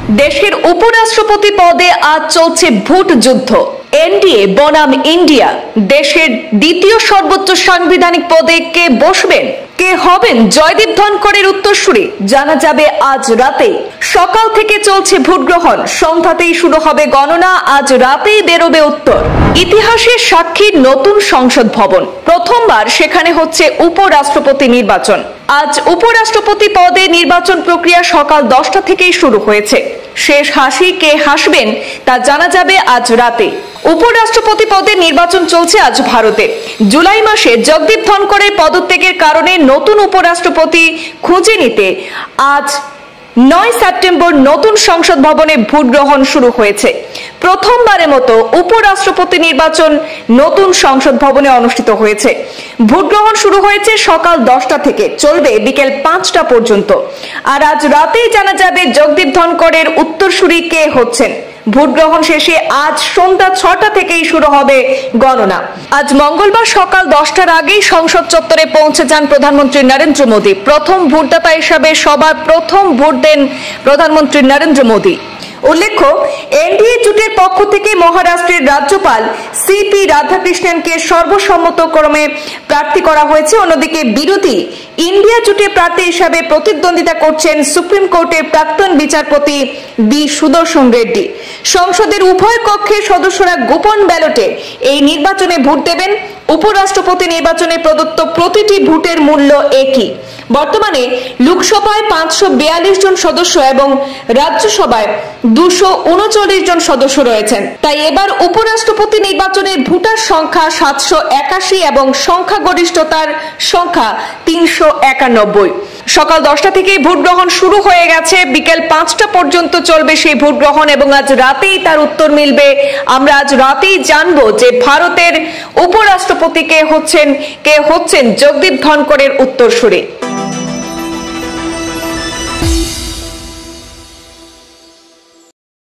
দেশের উপরাষ্ট্রপতি পদে আজ চলছে ভোট যুদ্ধ। এনডিএ বনাম ইন্ডিয়া। দেশের দ্বিতীয় সর্বোচ্চ সাংবিধানিক পদে কে বসবেন, কে হবেন জয়দীপ ধনকরের উত্তরসূরি, জানা যাবে আজ রাতে। সকাল থেকে চলছে ভোট গ্রহণ, সন্ধ্যাতেই শুরু হবে গণনা, আজ রাতেই বেরোবে উত্তর। ইতিহাসের সাক্ষী নতুন সংসদ ভবন, প্রথমবার সেখানে হচ্ছে উপরাষ্ট্রপতি নির্বাচন। আজ উপরাষ্ট্রপতি পদে নির্বাচন প্রক্রিয়া সকাল 10টা থেকেই শুরু হয়েছে। শেষ হাসি কে হাসবেন তা জানা যাবে আজ রাতে। উপরাষ্ট্রপতি পদে নির্বাচন চলছে আজ ভারতে। জুলাই মাসে জগদীপ ধনকরের পদত্যাগের কারণে নতুন উপরাষ্ট্রপতি খুঁজে নিতে আজ 9 সেপ্টেম্বর নতুন সংসদ ভবনে ভোট গ্রহণ শুরু হয়েছে। প্রথমবারের মতো উপরাষ্ট্রপতি নির্বাচন নতুন সংসদ ভবনে অনুষ্ঠিত হয়েছে। ভোট গ্রহণ শুরু হয়েছে সকাল 10টা থেকে, চলবে বিকেল 5টা পর্যন্ত। আর আজ রাতেই জানা যাবে জগদীপ ধনকরের উত্তরসূরি কে হচ্ছেন। ভোট গ্রহণ শেষে আজ সন্ধ্যা 6টা থেকেই শুরু হবে গণনা। আজ মঙ্গলবার সকাল 10টার আগেই সংসদ চত্বরে পৌঁছে যান প্রধানমন্ত্রী নরেন্দ্র মোদী। প্রথম ভোটদাতা হিসাবে সবার প্রথম ভোট দেন প্রধানমন্ত্রী নরেন্দ্র মোদী। উল্লেখ্য, এনডিএ জোটের পক্ষ থেকে মহারাষ্ট্রের রাজ্যপাল সিপি রাধাকৃষ্ণনকে সর্বসম্মতক্রমে প্রার্থী করা হয়েছে। অন্যদিকে বিরোধী ইন্ডিয়া জোটের প্রার্থী হিসাবে প্রতিদ্বন্দ্বিতা করছেন সুপ্রিম কোর্টের প্রাক্তন বিচারপতি বি সুদর্শন রেড্ডি। সংসদের উভয় কক্ষের সদস্যরা গোপন ব্যালটে এই নির্বাচনে ভোট দেবেন। উপরাষ্ট্রপতি নির্বাচনে প্রদত্ত প্রতিটি ভোটের মূল্য একই। বর্তমানে লোকসভায় 542 জন সদস্য এবং রাজ্যসভায় 239 জন সদস্য রয়েছেন। তাই এবার উপরাষ্ট্রপতি নির্বাচনের ভোটার সংখ্যা 781 এবং সংখ্যাগরিষ্ঠতার সংখ্যা 391। সকাল 10টা থেকে ভোট গ্রহণ শুরু হয়ে গেছে, বিকেল 5টা পর্যন্ত চলবে সেই ভোট গ্রহণ এবং আজ রাতেই তার উত্তর মিলবে। আমরা আজ রাতেই জানবো যে ভারতের উপরাষ্ট্রপতি কে হচ্ছেন জগদীপ ধনকরের উত্তরসূরি।